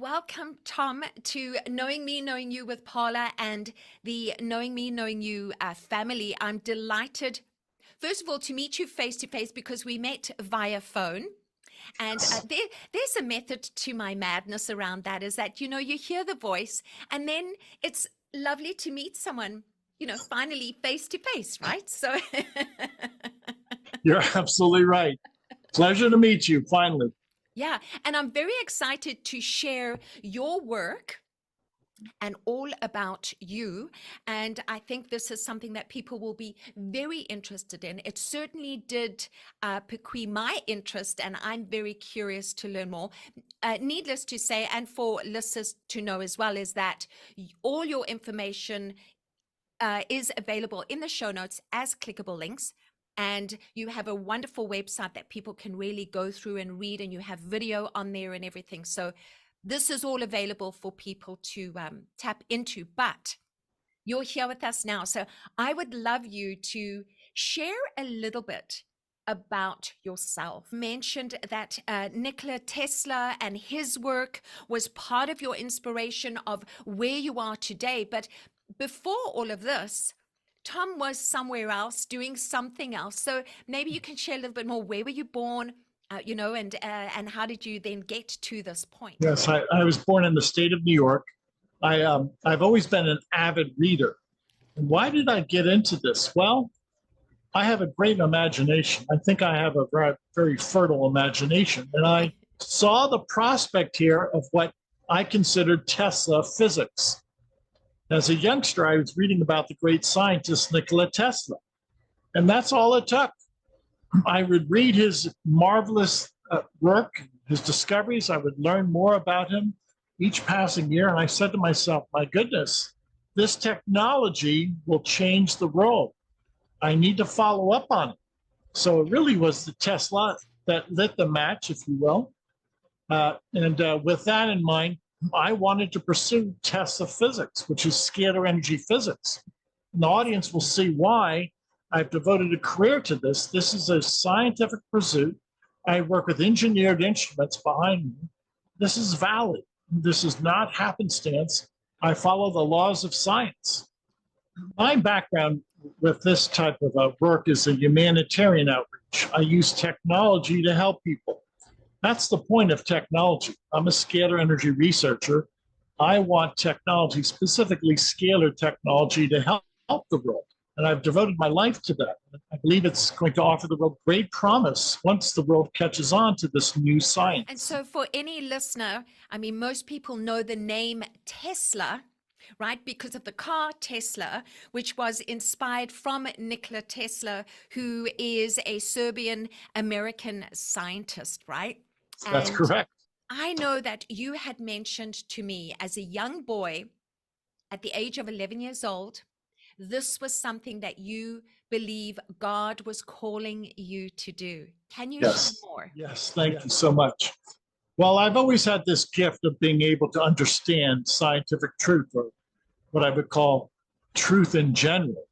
Welcome, Tom, to Knowing Me, Knowing You with Paula and the Knowing Me, Knowing You family. I'm delighted, first of all, to meet you face to face because we met via phone. And there's a method to my madness around that, is that, you hear the voice and then it's lovely to meet someone, finally face to face, right? So You're absolutely right. Pleasure to meet you, finally. yeah, and I'm very excited to share your work and all about you. And I think this is something that people will be very interested in. It certainly did pique my interest, and I'm very curious to learn more. Needless to say, and for listeners to know as well, is that all your information is available in the show notes as clickable links. And you have a wonderful website that people can really go through and read, and you have video on there and everything. So this is all available for people to tap into, but you're here with us now. So I would love you to share a little bit about yourself. You mentioned that Nikola Tesla and his work was part of your inspiration of where you are today. But before all of this, Tom was somewhere else doing something else. So maybe you can share a little bit more. Where were you born? And how did you then get to this point? Yes, I was born in the state of New York. I've always been an avid reader. And why did I get into this? Well, I have a great imagination. I think I have a very, very fertile imagination. And I saw the prospect here of what I considered Tesla physics. As a youngster, I was reading about the great scientist Nikola Tesla. And that's all it took. I would read his marvelous work, his discoveries. I would learn more about him each passing year. And I said to myself, my goodness, this technology will change the world. I need to follow up on it. So it really was the Tesla that lit the match, if you will. With that in mind, I wanted to pursue Tesla physics, which is scalar energy physics. And the audience will see why I've devoted a career to this. This is a scientific pursuit. I work with engineered instruments behind me. This is valid. This is not happenstance. I follow the laws of science. My background with this type of work is a humanitarian outreach. I use technology to help people. That's the point of technology. I'm a scalar energy researcher. I want technology, specifically scalar technology, to help the world. And I've devoted my life to that. I believe it's going to offer the world great promise once the world catches on to this new science. And so for any listener, I mean, most people know the name Tesla, right? Because of the car Tesla, which was inspired from Nikola Tesla, who is a Serbian-American scientist, right? That's correct. I know that you had mentioned to me as a young boy at the age of 11 years old, this was something that you believe God was calling you to do. Can you share more? Yes, thank you so much. Well, I've always had this gift of being able to understand scientific truth, or what I would call truth in general.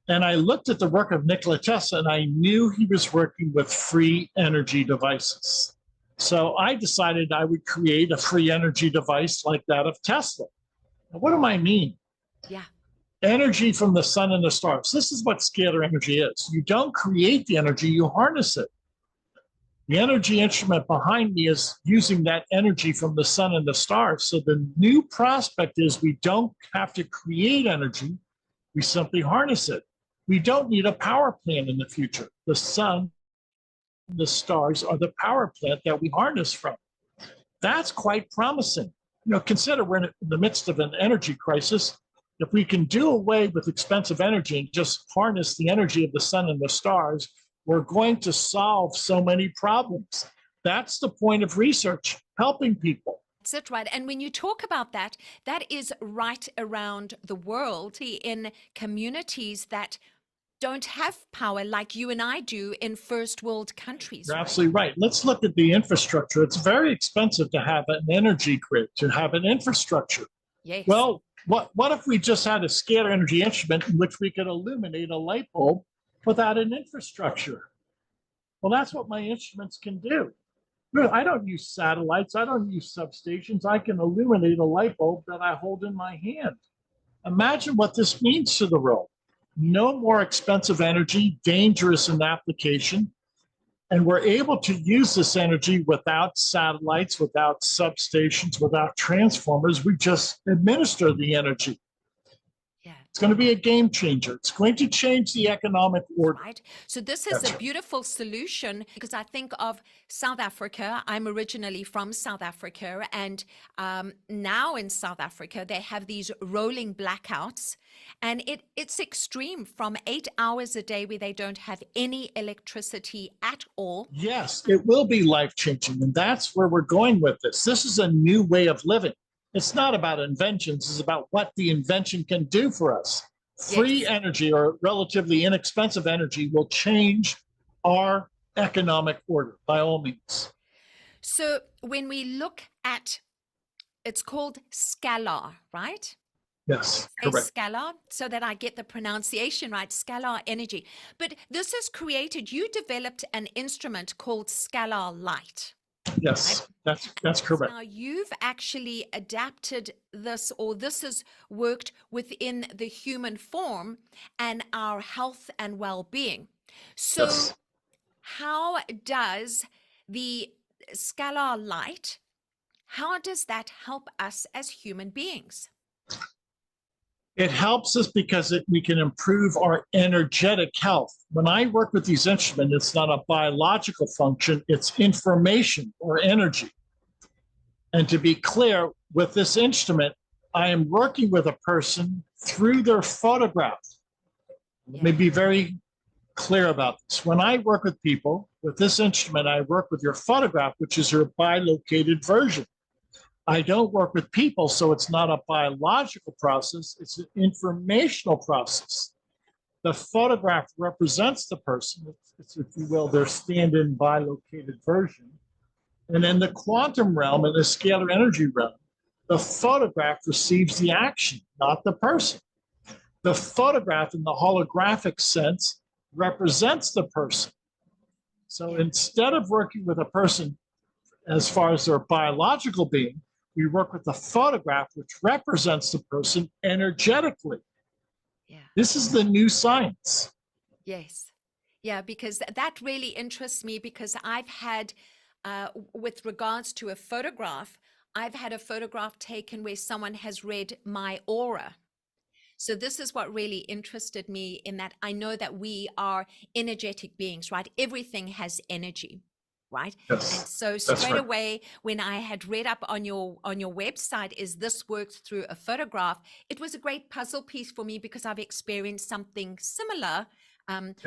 And I looked at the work of Nikola Tesla, and I knew he was working with free energy devices. So I decided I would create a free energy device like that of Tesla. Now, what do I mean? Yeah. Energy from the sun and the stars. This is what scalar energy is. You don't create the energy, you harness it. The energy instrument behind me is using that energy from the sun and the stars. So the new prospect is we don't have to create energy, we simply harness it. We don't need a power plant in the future. The sun, the stars are the power plant that we harness from. That's quite promising. Consider we're in the midst of an energy crisis. If we can do away with expensive energy and just harness the energy of the sun and the stars, we're going to solve so many problems. That's the point of research, helping people. That's it, right? And when you talk about that, that is right around the world in communities that don't have power like you and I do in first world countries. You're absolutely right. Let's look at the infrastructure. It's very expensive to have an energy grid, to have an infrastructure. Yes. Well, what if we just had a scalar energy instrument in which we could illuminate a light bulb without an infrastructure? Well, that's what my instruments can do. I don't use satellites. I don't use substations. I can illuminate a light bulb that I hold in my hand. Imagine what this means to the world. No more expensive energy, dangerous in application. And we're able to use this energy without satellites, without substations, without transformers. We just administer the energy. Yeah. It's going to be a game changer. It's going to change the economic order. Right. So this is a beautiful solution, because I think of South Africa. I'm originally from South Africa, and now in South Africa they have these rolling blackouts, and it's extreme, from 8 hours a day where they don't have any electricity at all. Yes, it will be life-changing, and that's where we're going with this. This is a new way of living. It's not about inventions, it's about what the invention can do for us. Free Yes. energy, or relatively inexpensive energy, will change our economic order by all means. So when we look at, it's called Scalar, right? Yes, correct. Scalar, so that I get the pronunciation right, scalar energy. But this is created, you developed an instrument called Scalar Light. Yes, that's correct. Now you've actually adapted this, or this has worked within the human form and our health and well-being. So Yes. how does the Scalar Light, how does that help us as human beings? It helps us because we can improve our energetic health. When I work with these instruments, it's not a biological function, it's information or energy. And to be clear, with this instrument, I am working with a person through their photograph. Let me be very clear about this. When I work with people with this instrument, I work with your photograph, which is your bilocated version. I don't work with people, so it's not a biological process, it's an informational process. The photograph represents the person, it's, if you will, their stand-in bilocated version. And in the quantum realm, in the scalar energy realm, the photograph receives the action, not the person. The photograph, in the holographic sense, represents the person. So instead of working with a person as far as their biological being, we work with the photograph, which represents the person energetically. Yeah. This is the new science. Yes. Yeah, because that really interests me, because I've had, with regards to a photograph, I've had a photograph taken where someone has read my aura. So this is what really interested me, in that I know that we are energetic beings, right? Everything has energy, right? Yes, And so straight away, when I had read up on your website, is this worked through a photograph, it was a great puzzle piece for me, because I've experienced something similar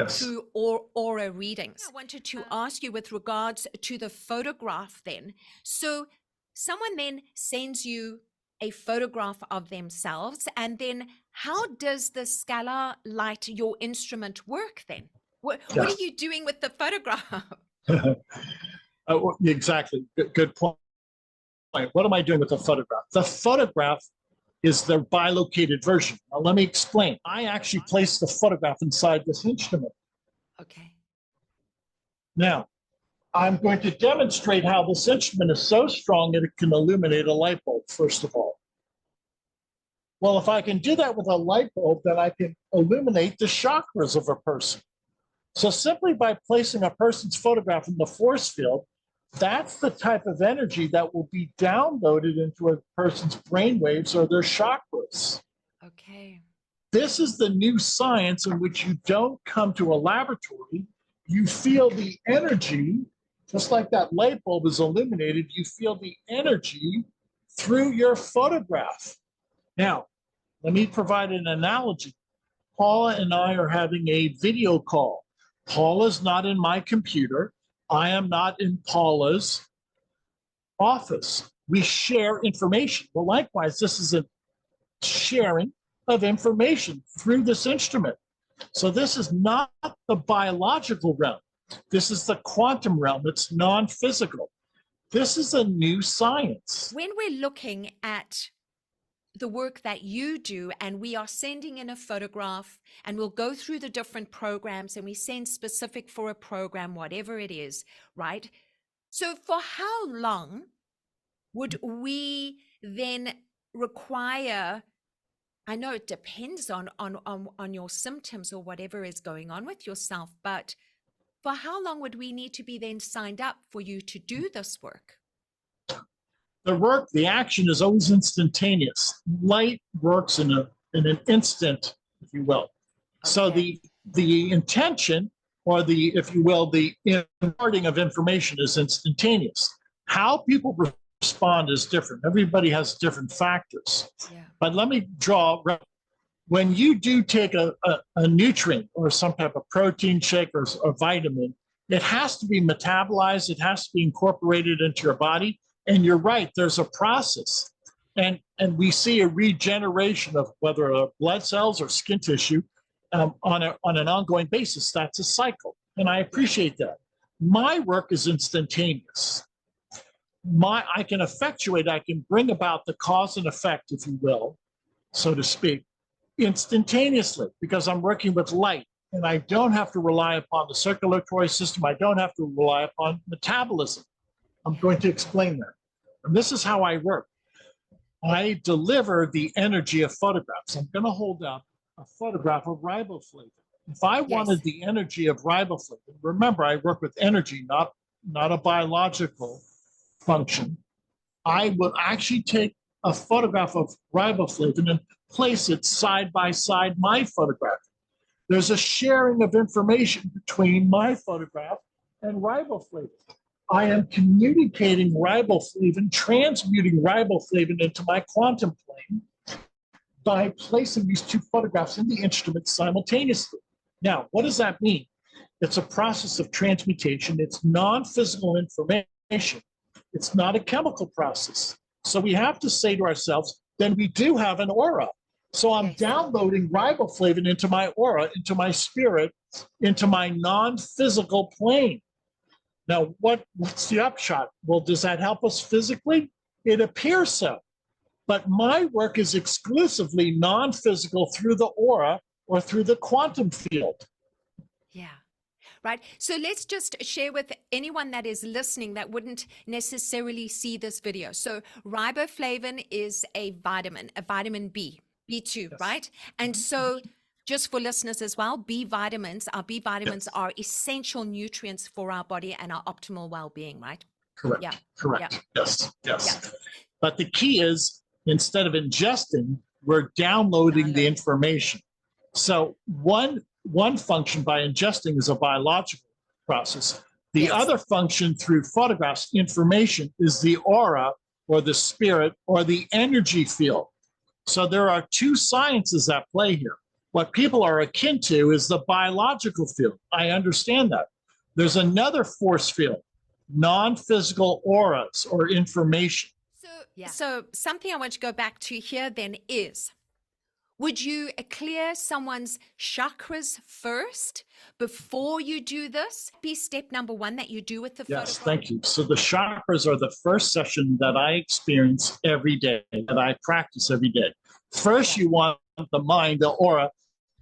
through aura readings. I wanted to ask you with regards to the photograph then. So someone then sends you a photograph of themselves, and then how does the Scalar Light, your instrument, work then? What are you doing with the photograph? Exactly. Good point. What am I doing with the photograph? The photograph is the bilocated version. Now, let me explain. I actually placed the photograph inside this instrument. Okay. Now, I'm going to demonstrate how this instrument is so strong that it can illuminate a light bulb, first of all. Well, if I can do that with a light bulb, then I can illuminate the chakras of a person. So simply by placing a person's photograph in the force field, that's the type of energy that will be downloaded into a person's brainwaves or their chakras. Okay. This is the new science in which you don't come to a laboratory. You feel the energy, just like that light bulb is illuminated, you feel the energy through your photograph. Now, let me provide an analogy. Paula and I are having a video call. Paula's not in my computer. I am not in Paula's office. We share information. Well, likewise, this is a sharing of information through this instrument. So this is not the biological realm. This is the quantum realm. It's non-physical. This is a new science. When we're looking at the work that you do, and we are sending in a photograph, and we'll go through the different programs, and we send specific for a program, whatever it is, right? So for how long would we then require, I know it depends on your symptoms or whatever is going on with yourself, but for how long would we need to be then signed up for you to do this work? The action is always instantaneous. Light works in an instant, if you will. So Okay. the intention, or the, if you will, the imparting of information is instantaneous. How people respond is different. Everybody has different factors. Yeah. But let me draw, when you do take a nutrient or some type of protein shake or a vitamin, it has to be metabolized, it has to be incorporated into your body. And you're right, there's a process. And we see a regeneration of whether blood cells or skin tissue on an ongoing basis. That's a cycle. And I appreciate that. My work is instantaneous. I can effectuate, I can bring about the cause and effect, if you will, so to speak, instantaneously, because I'm working with light, and I don't have to rely upon the circulatory system. I don't have to rely upon metabolism. I'm Yeah. going to explain that. And this is how I work. I deliver the energy of photographs. I'm going to hold up a photograph of riboflavin. If I wanted Yes. the energy of riboflavin, remember I work with energy, not a biological function. I would actually take a photograph of riboflavin and place it side by side my photograph. There's a sharing of information between my photograph and riboflavin. I am communicating riboflavin, transmuting riboflavin into my quantum plane by placing these two photographs in the instrument simultaneously. Now, what does that mean? It's a process of transmutation. It's non-physical information. It's not a chemical process. So we have to say to ourselves, then we do have an aura. So I'm Yes. downloading riboflavin into my aura, into my spirit, into my non-physical plane. Now, what's the upshot? Well, does that help us physically? It appears so. But my work is exclusively non-physical through the aura or through the quantum field. Yeah. Right. So let's just share with anyone that is listening that wouldn't necessarily see this video. So riboflavin is a vitamin B, B2, Yes. right? And so just for listeners as well, our B vitamins Yes. are essential nutrients for our body and our optimal well-being, right? Correct. Yeah. Correct. Yeah. Yes. Yes. Yeah. But the key is, instead of ingesting, we're downloading the information. So one function by ingesting is a biological process. The Yes. other function through photographs, information, is the aura or the spirit or the energy field. So there are two sciences at play here. What people are akin to is the biological field. I understand that. There's another force field, non-physical auras or information. So something I want to go back to here then is, would you clear someone's chakras first before you do this? Be step number one that you do with the Yes, photograph? thank you. So the chakras are the first session that I experience every day, that I practice every day. First, you want the mind, the aura,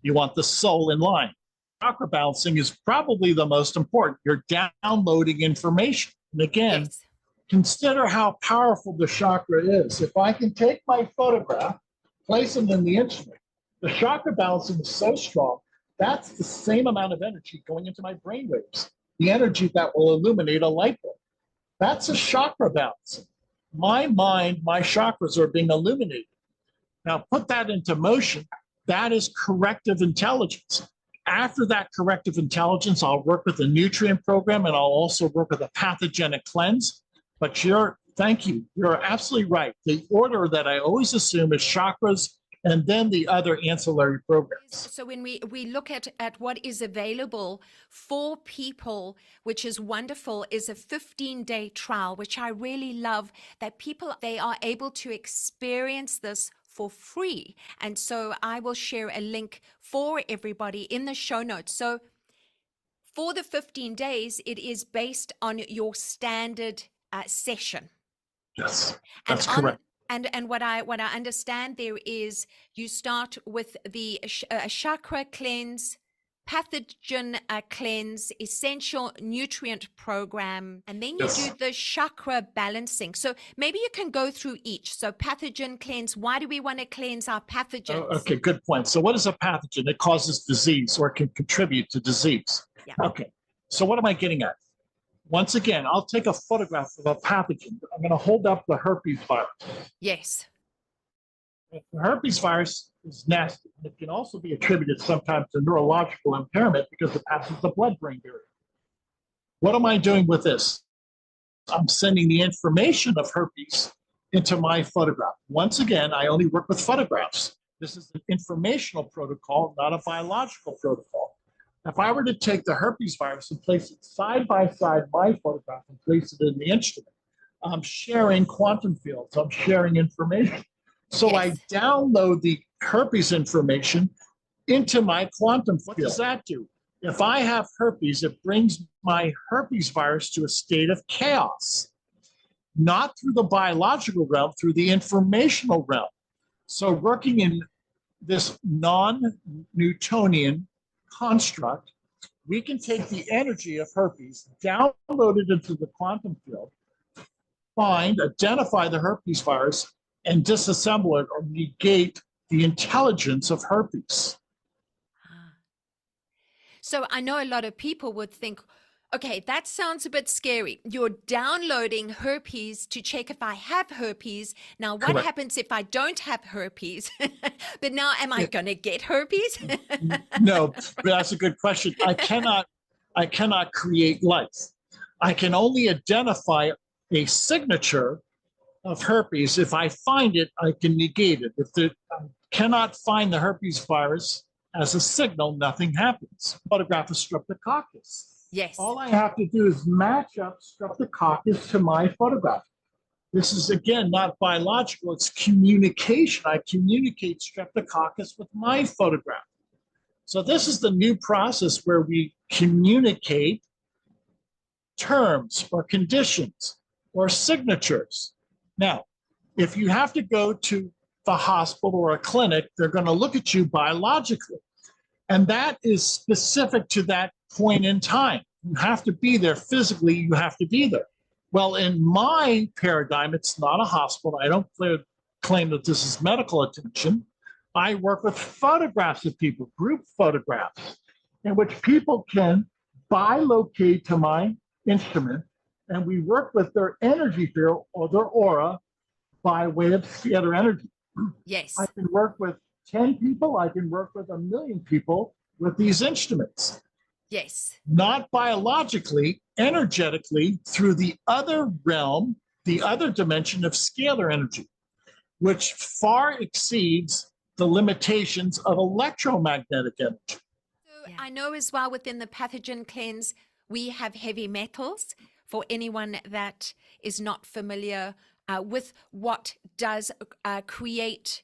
you want the soul in line. Chakra balancing is probably the most important. You're downloading information. And again, Yes. consider how powerful the chakra is. If I can take my photograph, place them in the instrument, the chakra balancing is so strong, that's the same amount of energy going into my brain waves, the energy that will illuminate a light bulb. That's a chakra balancing. My mind, my chakras are being illuminated. Now, put that into motion. That is corrective intelligence. After that corrective intelligence, I'll work with a nutrient program, and I'll also work with a pathogenic cleanse. But thank you. You're absolutely right. The order that I always assume is chakras and then the other ancillary programs. So when we look at what is available for people, which is wonderful, is a 15-day trial, which I really love, that they are able to experience this for free. And so I will share a link for everybody in the show notes. So for the 15 days, it is based on your standard session. Yes, And that's correct. And what I understand there is, you start with the chakra cleanse, pathogen cleanse, essential nutrient program, and then you Yes. do the chakra balancing. So maybe you can go through each. So pathogen cleanse, why do we want to cleanse our pathogens? Okay, good point. So what is a pathogen? It causes disease or can contribute to disease. Yeah. Okay, so what am I getting at? Once again, I'll take a photograph of a pathogen. I'm going to hold up the herpes virus. Yes. The herpes virus is nasty. It can also be attributed sometimes to neurological impairment because it passes the blood-brain barrier. What am I doing with this? I'm sending the information of herpes into my photograph. Once again, I only work with photographs. This is an informational protocol, not a biological protocol. If I were to take the herpes virus and place it side by side my photograph and place it in the instrument, I'm sharing quantum fields, I'm sharing information. So Yes. I download the herpes information into my quantum field. What does that do? If I have herpes, it brings my herpes virus to a state of chaos, not through the biological realm, through the informational realm. So working in this non-Newtonian construct, we can take the energy of herpes, download it into the quantum field, find, identify the herpes virus, and disassemble it or negate the intelligence of herpes. So I know a lot of people would think, okay, that sounds a bit scary. You're downloading herpes to check if I have herpes. Now, what Correct. happens if I don't have herpes? But now, am I going to get herpes? No, but that's a good question. I cannot create life. I can only identify a signature of herpes. If I find it, I can negate it. If I cannot find the herpes virus as a signal, nothing happens. Photograph of streptococcus. Yes. All I have to do is match up streptococcus to my photograph. This is, again, not biological, it's communication. I communicate streptococcus with my photograph. So this is the new process where we communicate terms or conditions or signatures. Now, if you have to go to the hospital or a clinic, they're going to look at you biologically. And that is specific to that point in time. You have to be there physically, you have to be there. Well, in my paradigm, it's not a hospital. I don't claim that this is medical attention. I work with photographs of people, group photographs, in which people can bilocate to my instrument, and we work with their energy field or their aura by way of scalar energy. Yes. I can work with 10 people, I can work with 1 million people with these instruments. Yes. Not biologically, energetically, through the other realm, the other dimension of scalar energy, which far exceeds the limitations of electromagnetic energy. So I know as well within the pathogen cleanse, we have heavy metals. For anyone that is not familiar with what does create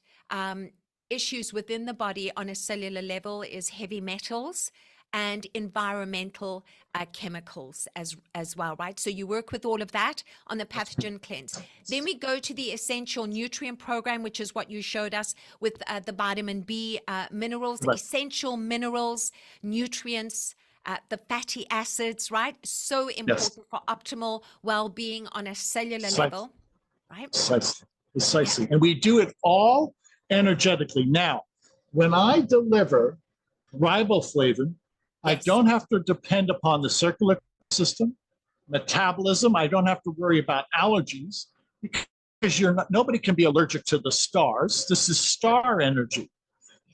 issues within the body on a cellular level is heavy metals and environmental chemicals as well, right? So you work with all of that on the pathogen cleanse. Then we go to the essential nutrient program, which is what you showed us with the vitamin B minerals, Right. Essential minerals, nutrients, the fatty acids, right? So important for optimal well-being on a cellular level, right? Precisely. And we do it all energetically. Now, when I deliver riboflavin, I don't have to depend upon the circular system, metabolism. I don't have to worry about allergies because nobody can be allergic to the stars. This is star energy.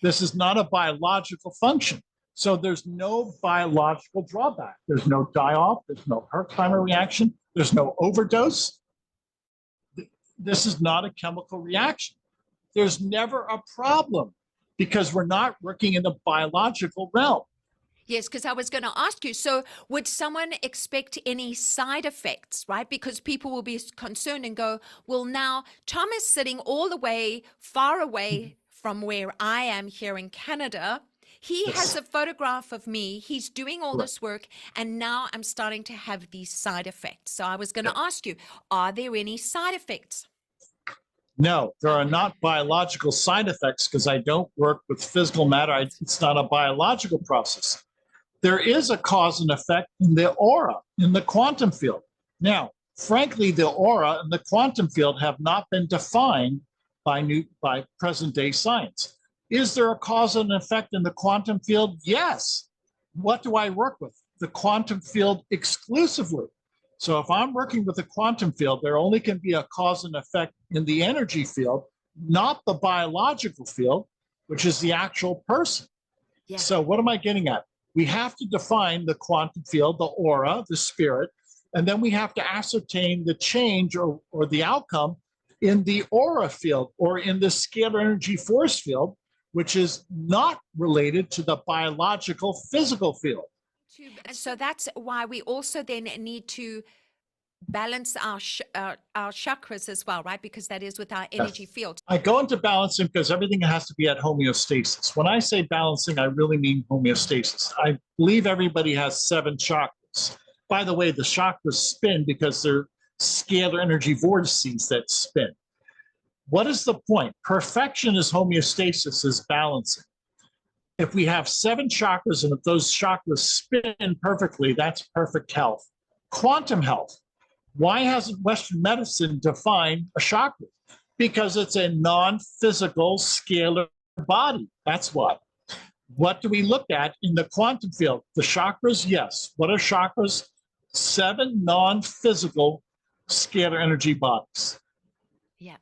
This is not a biological function. So there's no biological drawback. There's no die-off. There's no Herxheimer reaction. There's no overdose. This is not a chemical reaction. There's never a problem because we're not working in the biological realm. Yes, because I was going to ask you, so would someone expect any side effects, right? Because people will be concerned and go, well, now Tom is sitting all the way far away from where I am here in Canada. He has a photograph of me. He's doing all this work, and now I'm starting to have these side effects. So I was going to ask you, are there any side effects? No, there are not biological side effects because I don't work with physical matter. It's not a biological process. there is a cause and effect in the aura, in the quantum field. Now, frankly, the aura and the quantum field have not been defined by present day science. Is there a cause and effect in the quantum field? Yes. What do I work with? The quantum field exclusively. So if I'm working with the quantum field, there only can be a cause and effect in the energy field, not the biological field, which is the actual person. Yeah. So what am I getting at? We have to define the quantum field, the aura, the spirit, and then we have to ascertain the change or the outcome in the aura field or in the scalar energy force field, which is not related to the biological physical field. So that's why we also then need to balance our chakras as well, right? Because that is with our energy field. I go into balancing because everything has to be at homeostasis. When I say balancing, I really mean homeostasis. I believe everybody has 7 chakras. By the way, the chakras spin because they're scalar energy vortices that spin. What is the point? Perfection is homeostasis, is balancing. If we have 7 chakras and if those chakras spin perfectly, that's perfect health. Quantum health. Why hasn't Western medicine defined a chakra? Because it's a non-physical scalar body. That's why. What do we look at in the quantum field? The chakras, yes. What are chakras? 7 non-physical scalar energy bodies. Yeah.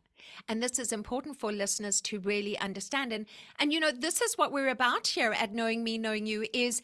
And this is important for listeners to really understand. And you know, this is what we're about here at Knowing Me, Knowing You, is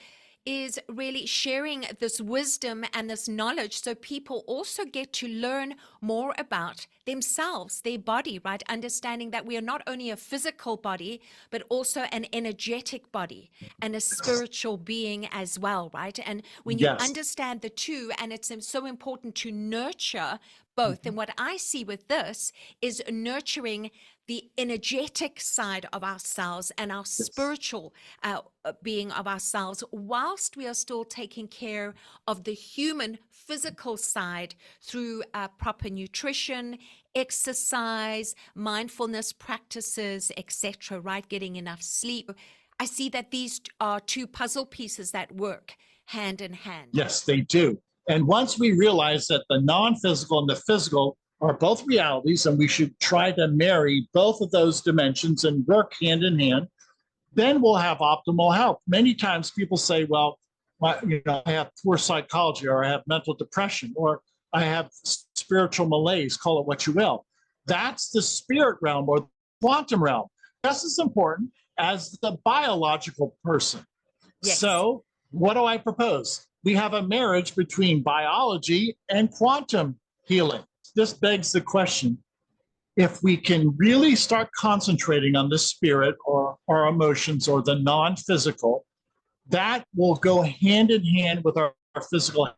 really sharing this wisdom and this knowledge so people also get to learn more about themselves, their body, right? Understanding that we are not only a physical body, but also an energetic body and a spiritual being as well, right? And when you understand the two, and it's so important to nurture both. And what I see with this is nurturing the energetic side of ourselves and our spiritual being of ourselves, whilst we are still taking care of the human physical side through proper nutrition, exercise, mindfulness practices, etc., right? Getting enough sleep. I see that these are 2 puzzle pieces that work hand in hand. Yes, they do. And once we realize that the non-physical and the physical are both realities, and we should try to marry both of those dimensions and work hand in hand, then we'll have optimal health. Many times people say, well, I have poor psychology, or I have mental depression, or I have spiritual malaise, call it what you will. That's the spirit realm or the quantum realm, just as important as the biological person. Yes. So what do I propose? We have a marriage between biology and quantum healing. This begs the question, if we can really start concentrating on the spirit or our emotions or the non-physical, that will go hand in hand with our physical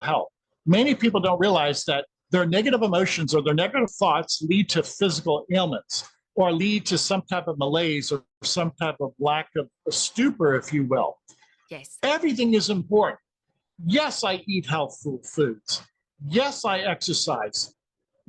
health. Many people don't realize that their negative emotions or their negative thoughts lead to physical ailments or lead to some type of malaise or some type of lack of stupor, if you will. Yes. Everything is important. Yes, I eat healthful foods. Yes, I exercise.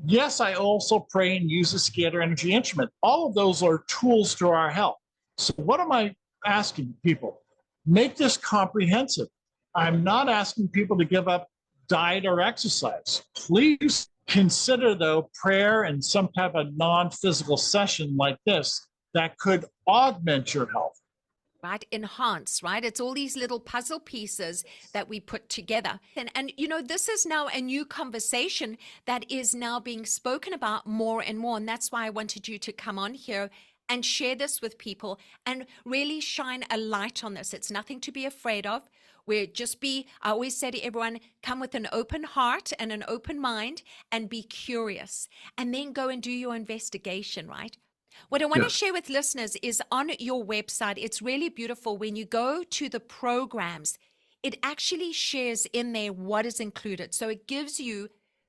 Yes, I also pray and use a scalar energy instrument. All of those are tools to our health. So what am I asking people? Make this comprehensive. I'm not asking people to give up diet or exercise. Please consider, though, prayer and some type of non-physical session like this that could augment your health. Right? Enhance, right? It's all these little puzzle pieces that we put together. And you know, this is now a new conversation that is now being spoken about more and more. And that's why I wanted you to come on here and share this with people and really shine a light on this. It's nothing to be afraid of. I always say to everyone, come with an open heart and an open mind and be curious, and then go and do your investigation, right? What I want to share with listeners is on your website, it's really beautiful. When you go to the programs, it actually shares in there what is included. So it gives you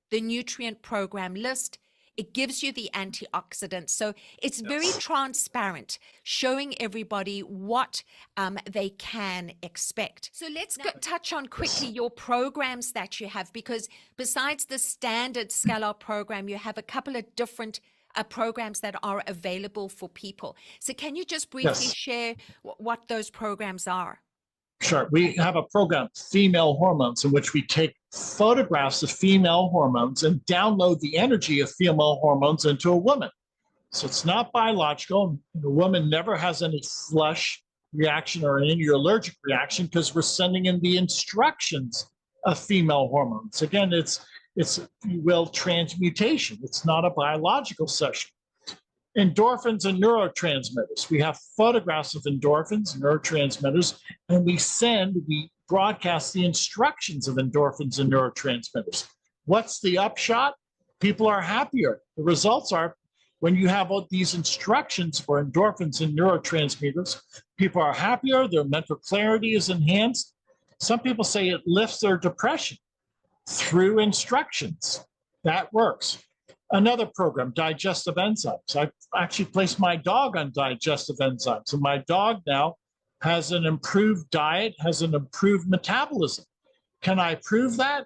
the nutrient program list. It gives you the antioxidants. So it's very transparent, showing everybody what they can expect. So let's touch on quickly your programs that you have, because besides the standard Scalar program, you have a couple of different programs that are available for people. So can you just briefly share what those programs are? Sure. We have a program, Female Hormones, in which we take photographs of female hormones and download the energy of female hormones into a woman. So it's not biological. The woman never has any flush reaction or any allergic reaction because we're sending in the instructions of female hormones. Again, it's if you will, transmutation. It's not a biological session. Endorphins and neurotransmitters. We have photographs of endorphins, neurotransmitters, and we broadcast the instructions of endorphins and neurotransmitters. What's the upshot? People are happier. The results are when you have all these instructions for endorphins and neurotransmitters, people are happier, their mental clarity is enhanced. Some people say it lifts their depression through instructions. That works. Another program, digestive enzymes. I actually placed my dog on digestive enzymes, and my dog now has an improved diet, has an improved metabolism. Can I prove that?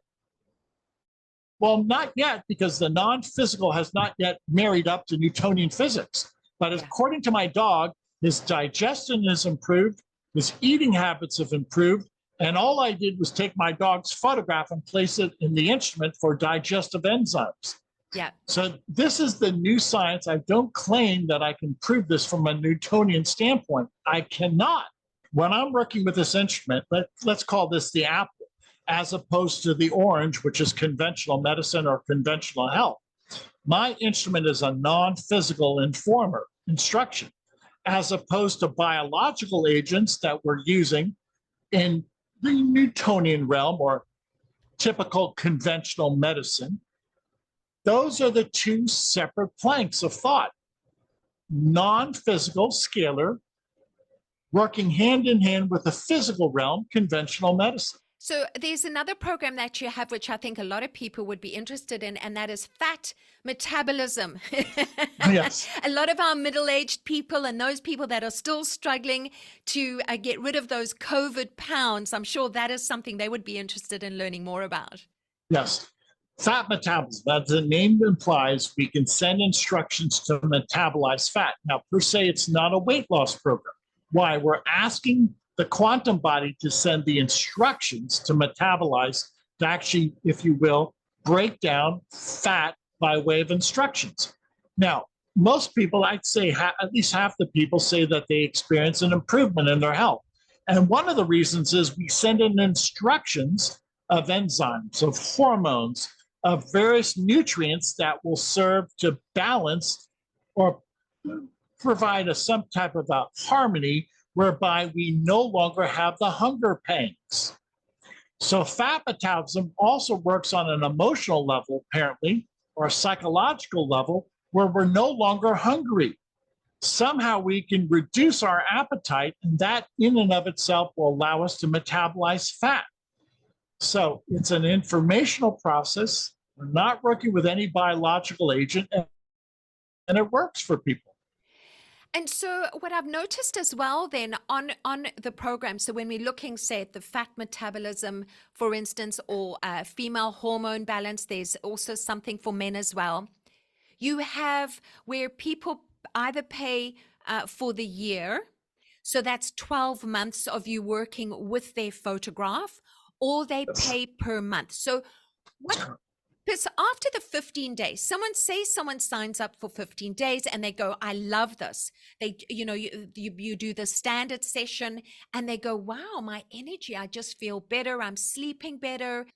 Well, not yet, because the non-physical has not yet married up to Newtonian physics. But according to my dog, his digestion has improved, his eating habits have improved, and all I did was take my dog's photograph and place it in the instrument for digestive enzymes. Yeah. So this is the new science. I don't claim that I can prove this from a Newtonian standpoint. I cannot. When I'm working with this instrument, let's call this the apple, as opposed to the orange, which is conventional medicine or conventional health. My instrument is a non-physical informer, instruction, as opposed to biological agents that we're using in the Newtonian realm or typical conventional medicine. Those are the two separate planks of thought. Non-physical, scalar, working hand in hand with the physical realm, conventional medicine. So there's another program that you have, which I think a lot of people would be interested in, and that is fat metabolism. Yes. A lot of our middle-aged people and those people that are still struggling to get rid of those COVID pounds, I'm sure that is something they would be interested in learning more about. Yes. Fat metabolism, as the name implies, we can send instructions to metabolize fat. Now, per se, it's not a weight loss program. Why? We're asking the quantum body to send the instructions to metabolize, to actually, if you will, break down fat by way of instructions. Now, most people, I'd say at least half the people say that they experience an improvement in their health. And one of the reasons is we send in instructions of enzymes, of hormones, of various nutrients that will serve to balance or provide some type of a harmony whereby we no longer have the hunger pangs. So fat metabolism also works on an emotional level, apparently, or a psychological level, where we're no longer hungry. Somehow we can reduce our appetite, and that in and of itself will allow us to metabolize fat. So it's an informational process. We're not working with any biological agent, and it works for people. And so what I've noticed as well then on the program, so when we're looking, say, at the fat metabolism, for instance, or female hormone balance, there's also something for men as well. You have where people either pay for the year, so that's 12 months of you working with their photograph, or they pay per month. So what? Because after the 15 days, someone signs up for 15 days and they go, I love this. They, you do the standard session and they go, wow, my energy, I just feel better. I'm sleeping better.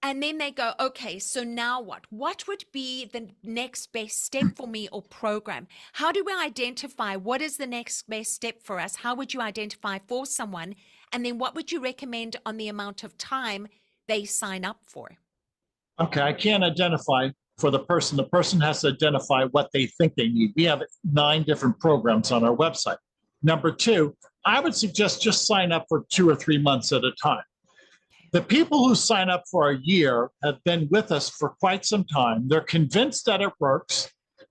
And then they go, okay, so now what? What would be the next best step for me or program? How do we identify what is the next best step for us? How would you identify for someone? And then what would you recommend on the amount of time they sign up for? Okay, I can't identify for the person. The person has to identify what they think they need. We have 9 different programs on our website. Number 2, I would suggest just sign up for 2 or 3 months at a time. The people who sign up for a year have been with us for quite some time. They're convinced that it works.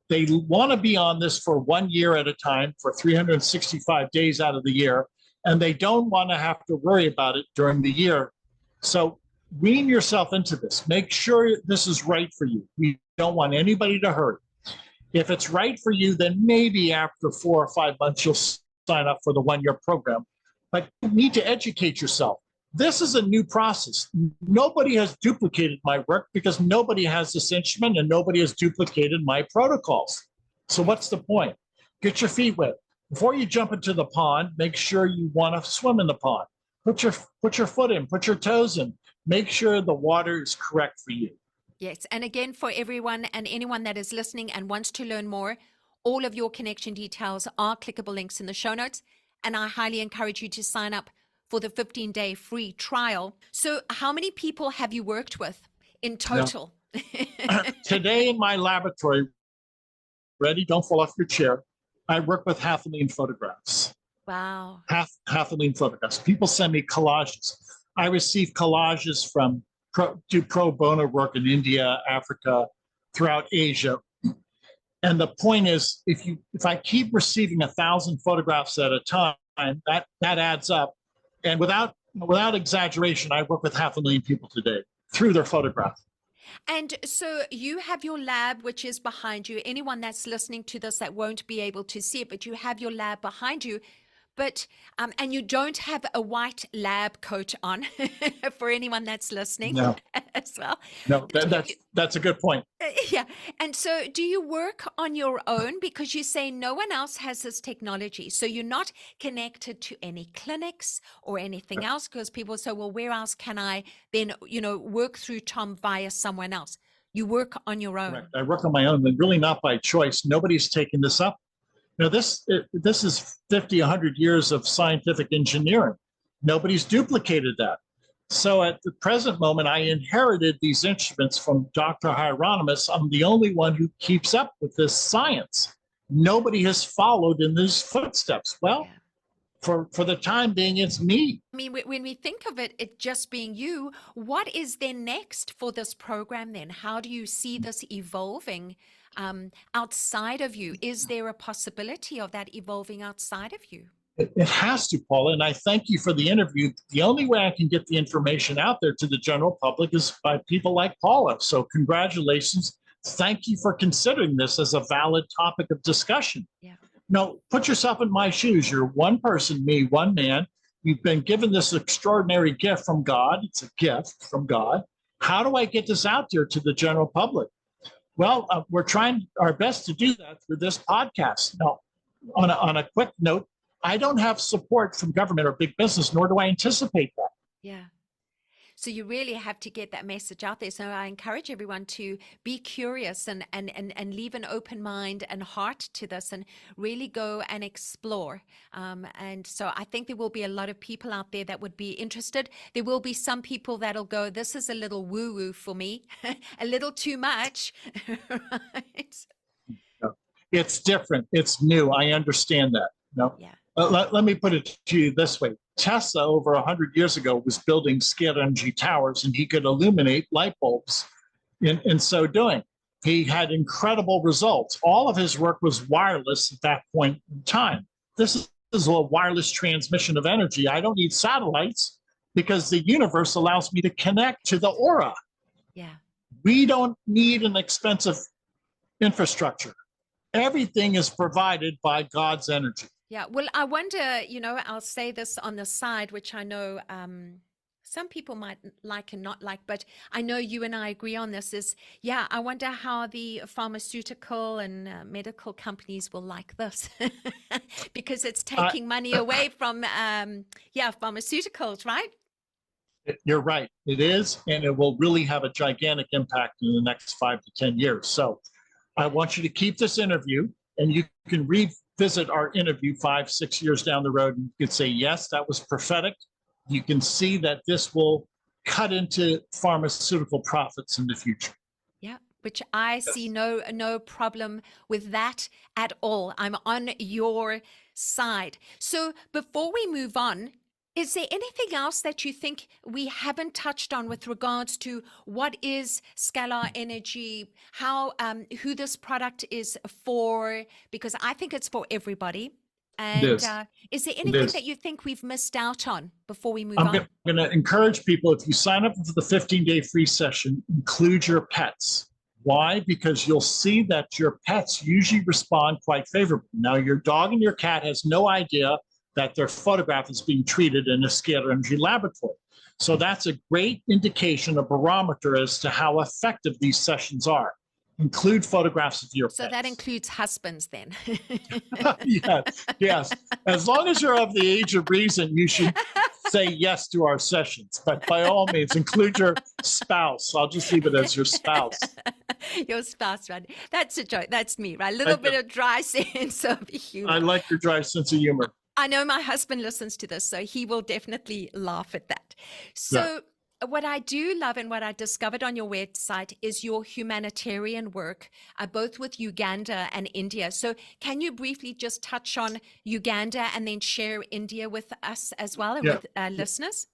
They want to be on this for 1 year at a time for 365 days out of the year, and they don't want to have to worry about it during the year. So wean yourself into this. Make sure this is right for you. We don't want anybody to hurt. If it's right for you, then maybe after 4 or 5 months, you'll sign up for the 1 year program. but you need to educate yourself. This is a new process. Nobody has duplicated my work because nobody has this instrument and nobody has duplicated my protocols. So what's the point? Get your feet wet. Before you jump into the pond, make sure you want to swim in the pond. Put your foot in, put your toes in. Make sure the water is correct for you. Yes. And again, for everyone and anyone that is listening and wants to learn more, all of your connection details are clickable links in the show notes. And I highly encourage you to sign up for the 15-day free trial. So how many people have you worked with in total? No. Today in my laboratory, ready, don't fall off your chair, I work with 500,000 photographs. Wow. Half a million photographs. People send me collages. I receive collages from do pro bono work in India, Africa, throughout Asia. And the point is, if I keep receiving 1,000 photographs at a time, that adds up. And without exaggeration, I work with 500,000 people today through their photograph. And so you have your lab, which is behind you. Anyone that's listening to this that won't be able to see it, but you have your lab behind you. But, and you don't have a white lab coat on for anyone that's listening. No. As well. No, that's a good point. Yeah. And so do you work on your own? Because you say no one else has this technology. So you're not connected to any clinics or anything else, because people say, well, where else can I then, work through Tom via someone else? You work on your own. Correct. I work on my own, but really not by choice. Nobody's taken this up. This is 50, 100 years of scientific engineering. Nobody's duplicated that. So at the present moment, I inherited these instruments from Dr. Hieronymus. I'm the only one who keeps up with this science. Nobody has followed in his footsteps. Well, for the time being, it's me. I mean, when we think of it just being you, what is then next for this program then? How do you see this evolving outside of you? Is there a possibility of that evolving outside of you? It has to, Paula, and I thank you for the interview. The only way I can get the information out there to the general public is by people like Paula. So congratulations. Thank you for considering this as a valid topic of discussion. Yeah. No, put yourself in my shoes. You're one person, me, one man. You've been given this extraordinary gift from God. It's a gift from God. How do I get this out there to the general public? Well, we're trying our best to do that through this podcast. Now, on a quick note, I don't have support from government or big business, nor do I anticipate that. Yeah. So you really have to get that message out there. So I encourage everyone to be curious and leave an open mind and heart to this and really go and explore. And so I think there will be a lot of people out there that would be interested. There will be some people that'll go, this is a little woo-woo for me, a little too much. Right? It's different. It's new. I understand that. No. Yeah. Let me put it to you this way. Tesla, over 100 years ago, was building scalar energy towers, and he could illuminate light bulbs in so doing. He had incredible results. All of his work was wireless at that point in time. This is a wireless transmission of energy. I don't need satellites because the universe allows me to connect to the aura. Yeah. We don't need an expensive infrastructure. Everything is provided by God's energy. Yeah. Well, I wonder, I'll say this on the side, which I know some people might like and not like, but I know you and I agree on this is, I wonder how the pharmaceutical and medical companies will like this because it's taking money away from, pharmaceuticals, right? You're right. It is, and it will really have a gigantic impact in the next 5 to 10 years. So I want you to keep this interview, and you can revisit our interview 5, 6 years down the road, and you can say, yes, that was prophetic. You can see that this will cut into pharmaceutical profits in the future. Yeah, which I see no problem with that at all. I'm on your side. So before we move on, is there anything else that you think we haven't touched on with regards to what is scalar energy, how who this product is for? Because I think it's for everybody. And is there anything that you think we've missed out on before we move on? I'm going to encourage people, if you sign up for the 15-day free session, include your pets. Why? Because you'll see that your pets usually respond quite favorably. Now, your dog and your cat has no idea that their photograph is being treated in a scalar energy laboratory. So that's a great indication, a barometer as to how effective these sessions are. Include photographs of your So pets. that includes husbands then. Yes, yes. As long as you're of the age of reason, you should say yes to our sessions. But by all means, include your spouse. I'll just leave it as your spouse. Your spouse, right? That's a joke. That's me, right? A little bit of dry sense of humor. I like your dry sense of humor. I know my husband listens to this, so he will definitely laugh at that. So what I do love and what I discovered on your website is your humanitarian work, both with Uganda and India. So can you briefly just touch on Uganda and then share India with us as well and with listeners?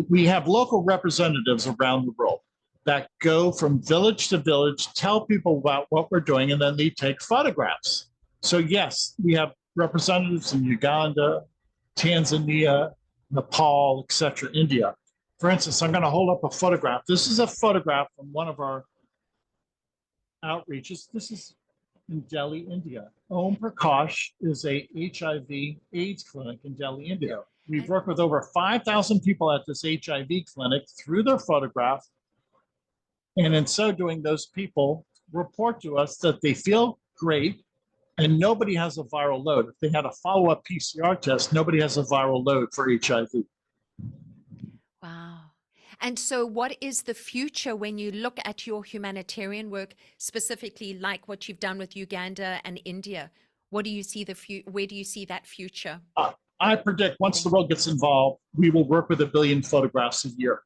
We have local representatives around the world that go from village to village, tell people about what we're doing, and then they take photographs. So yes, we have representatives in Uganda, Tanzania, Nepal, etc., India. For instance, I'm going to hold up a photograph. This is a photograph from one of our outreaches. This is in Delhi, India. Om Prakash is a HIV AIDS clinic in Delhi, India. We've worked with over 5,000 people at this HIV clinic through their photograph. And in so doing, those people report to us that they feel great and nobody has a viral load. If they had a follow-up PCR test, nobody has a viral load for HIV. Wow. And so what is the future when you look at your humanitarian work, specifically like what you've done with Uganda and India? What do you see where do you see that future? I predict once the world gets involved, we will work with 1 billion photographs a year.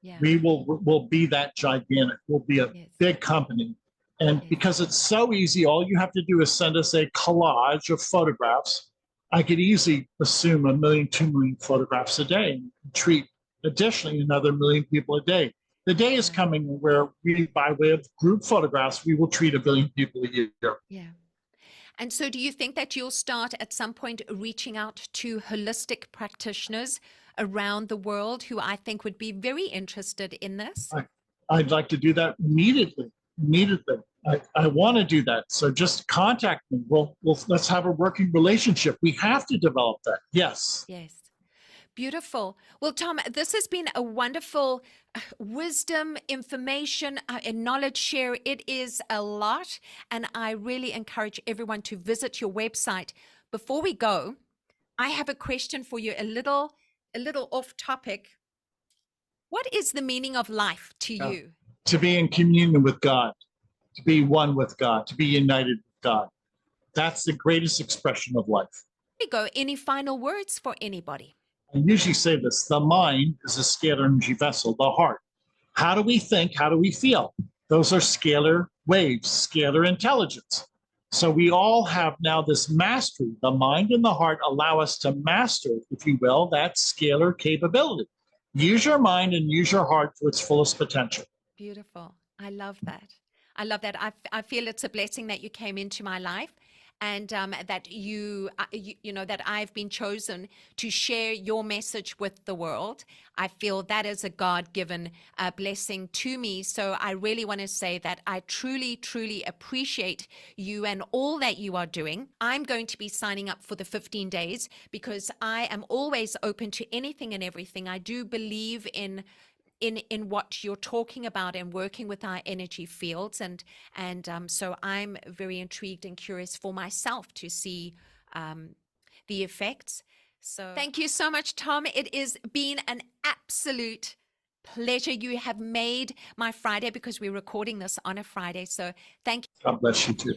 Yeah. We'll be that gigantic. We'll be a big company. And because it's so easy, all you have to do is send us a collage of photographs. I could easily assume 1 million, 2 million photographs a day and treat additionally another 1 million people a day. The day is coming where we, by way of group photographs, we will treat 1 billion people a year. Yeah. And so do you think that you'll start at some point reaching out to holistic practitioners around the world who I think would be very interested in this? I'd like to do that immediately. I want to do that. So just contact me. Let's have a working relationship. We have to develop that. Yes. Yes. Beautiful. Well, Tom, this has been a wonderful wisdom, information, and knowledge share. It is a lot, and I really encourage everyone to visit your website. Before we go, I have a question for you, a little off topic. What is the meaning of life to you? To be in communion with God, to be one with God, to be united with God. That's the greatest expression of life. There you go. Any final words for anybody? I usually say this: the mind is a scalar energy vessel, the heart. How do we think? How do we feel? Those are scalar waves, scalar intelligence. So we all have now this mastery. The mind and the heart allow us to master, if you will, that scalar capability. Use your mind and use your heart to its fullest potential. Beautiful. I love that. I love that. I feel it's a blessing that you came into my life, and that you know that I've been chosen to share your message with the world. I feel that is a God-given blessing to me. So I really want to say that I truly, truly appreciate you and all that you are doing. I'm going to be signing up for the 15 days because I am always open to anything and everything. I do believe in what you're talking about and working with our energy fields. And so I'm very intrigued and curious for myself to see the effects. So thank you so much, Tom. It has been an absolute pleasure. You have made my Friday because we're recording this on a Friday. So thank you. God bless you too.